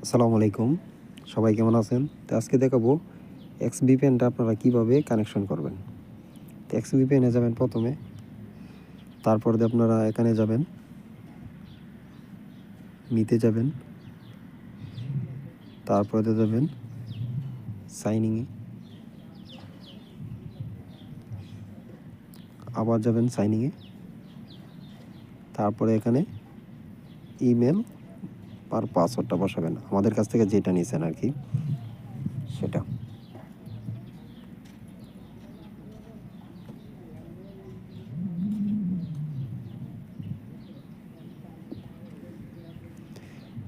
আসসালামু আলাইকুম, সবাই কেমন আছেন? তো আজকে দেখাবো এক্সভিপিএনটা আপনারা কিভাবে কানেকশন করবেন। তো এক্সভিপিএনে যাবেন প্রথমে, তারপর দিয়ে আপনারা এখানে যাবেন, মিতে যাবেন, তারপরে দিয়ে যাবেন সাইনিংয়ে, আবার যাবেন সাইনিংয়ে, তারপরে এখানে ইমেল আর পাসওয়ার্ডটা বসাবেন, আমাদের কাছ থেকে যেটা নিয়েছেন আর কি সেটা।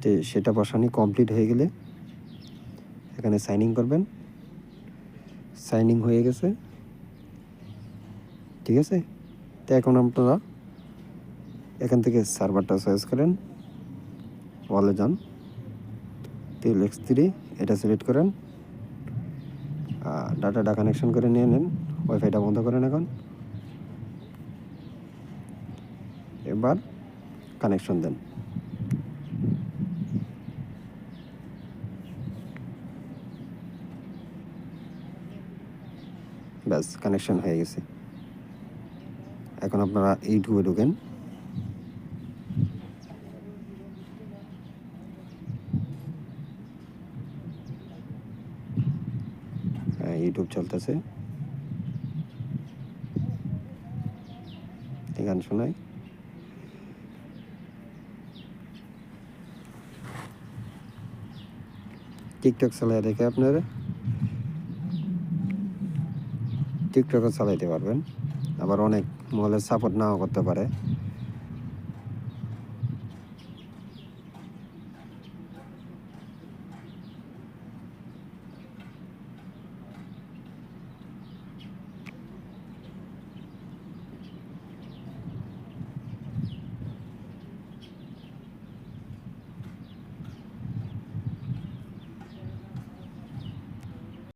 তো সেটা বসানি কমপ্লিট হয়ে গেলে এখানে সাইনিং করবেন। সাইনিং হয়ে গেছে, ঠিক আছে। তো এখন আপনারা এখান থেকে সার্ভারটা চয়েস করেন, ওয়ালে যান, TLX3 এটা সিলেক্ট করেন, ডাটাটা কানেকশন করে নিয়ে নেন, ওয়াইফাইটা বন্ধ করেন। এখন এবার কানেকশন দেন। ব্যাস কানেকশন হয়ে গেছে। এখন আপনারা ইউটিউবে ঢোকেন, ইউটিউব চলতেছে, গান শোনায়। টিকটক চালায় দেখে আপনারা টিকটকও চালাইতে পারবেন। আবার অনেক মোবাইলের সাপোর্ট নাও করতে পারে,